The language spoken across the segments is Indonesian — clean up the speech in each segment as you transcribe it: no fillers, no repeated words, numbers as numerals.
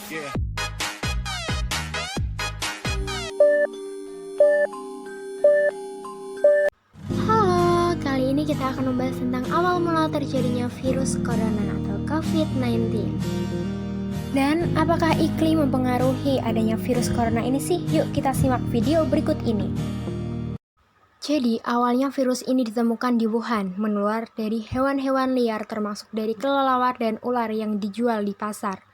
Yeah. Halo, kali ini kita akan membahas tentang awal mula terjadinya virus corona atau COVID-19. Dan apakah iklim mempengaruhi adanya virus corona ini sih? Yuk kita simak video berikut ini. Jadi, awalnya virus ini ditemukan di Wuhan, menular dari hewan-hewan liar termasuk dari kelelawar dan ular yang dijual di pasar.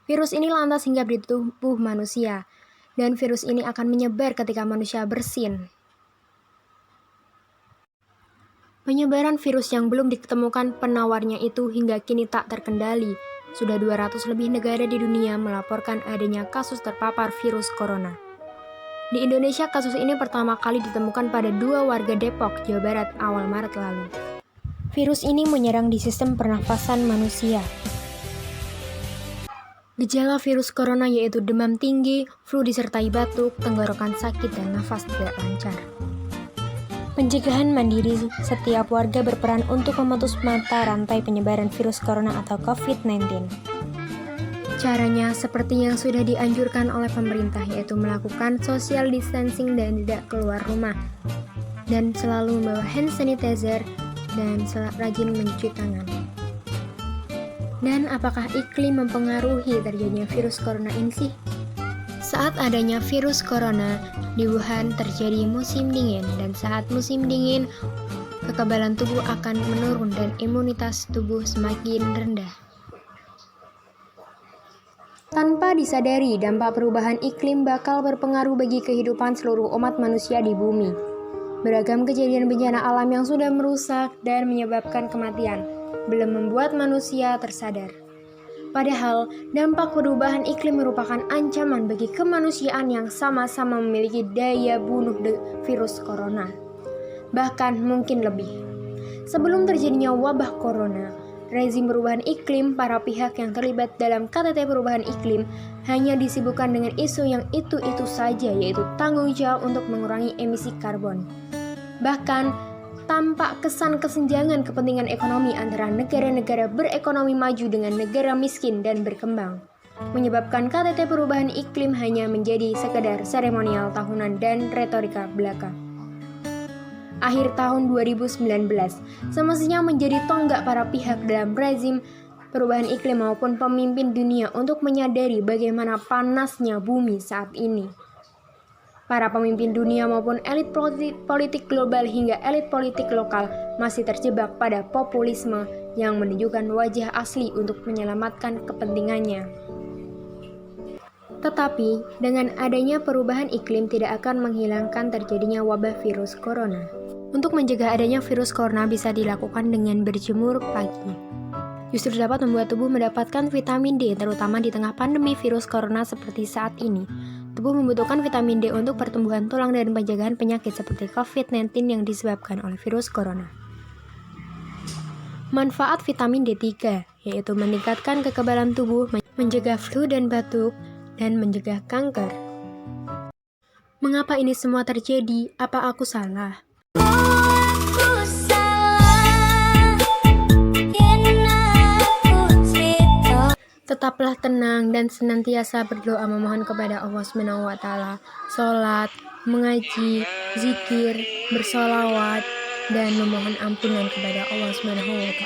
Virus ini lantas hinggap di tubuh manusia, dan virus ini akan menyebar ketika manusia bersin. Penyebaran virus yang belum ditemukan penawarnya itu hingga kini tak terkendali. Sudah 200 lebih negara di dunia melaporkan adanya kasus terpapar virus corona. Di Indonesia, kasus ini pertama kali ditemukan pada 2 warga Depok, Jawa Barat awal Maret lalu. Virus ini menyerang di sistem pernafasan manusia. Gejala virus corona yaitu demam tinggi, flu disertai batuk, tenggorokan sakit, dan nafas tidak lancar. Pencegahan mandiri, setiap warga berperan untuk memutus mata rantai penyebaran virus corona atau COVID-19. Caranya seperti yang sudah dianjurkan oleh pemerintah, yaitu melakukan social distancing dan tidak keluar rumah, dan selalu membawa hand sanitizer dan rajin mencuci tangan. Dan apakah iklim mempengaruhi terjadinya virus corona ini sih? Saat adanya virus corona, di Wuhan terjadi musim dingin, dan saat musim dingin, kekebalan tubuh akan menurun dan imunitas tubuh semakin rendah. Tanpa disadari, dampak perubahan iklim bakal berpengaruh bagi kehidupan seluruh umat manusia di bumi. Beragam kejadian bencana alam yang sudah merusak dan menyebabkan kematian belum membuat manusia tersadar. Padahal, dampak perubahan iklim merupakan ancaman bagi kemanusiaan yang sama-sama memiliki daya bunuh virus corona. Bahkan mungkin lebih. Sebelum terjadinya wabah corona, rezim perubahan iklim, para pihak yang terlibat dalam KTT perubahan iklim hanya disibukkan dengan isu yang itu-itu saja, yaitu tanggung jawab untuk mengurangi emisi karbon. Bahkan, tampak kesan kesenjangan kepentingan ekonomi antara negara-negara berekonomi maju dengan negara miskin dan berkembang, menyebabkan KTT perubahan iklim hanya menjadi sekedar seremonial tahunan dan retorika belaka. Akhir tahun 2019 semestinya menjadi tonggak para pihak dalam rezim perubahan iklim maupun pemimpin dunia untuk menyadari bagaimana panasnya bumi saat ini. Para pemimpin dunia maupun elit politik global hingga elit politik lokal masih terjebak pada populisme yang menunjukkan wajah asli untuk menyelamatkan kepentingannya. Tetapi, dengan adanya perubahan iklim tidak akan menghilangkan terjadinya wabah virus corona. Untuk mencegah adanya virus corona bisa dilakukan dengan berjemur pagi. Justru dapat membuat tubuh mendapatkan vitamin D, terutama di tengah pandemi virus corona seperti saat ini. Tubuh membutuhkan vitamin D untuk pertumbuhan tulang dan pencegahan penyakit seperti COVID-19 yang disebabkan oleh virus corona. Manfaat vitamin D3 yaitu meningkatkan kekebalan tubuh, mencegah flu dan batuk, dan mencegah kanker. Mengapa ini semua terjadi? Apa aku salah? Tetaplah tenang dan senantiasa berdoa memohon kepada Allah SWT, sholat, mengaji, zikir, bersolawat, dan memohon ampunan kepada Allah SWT.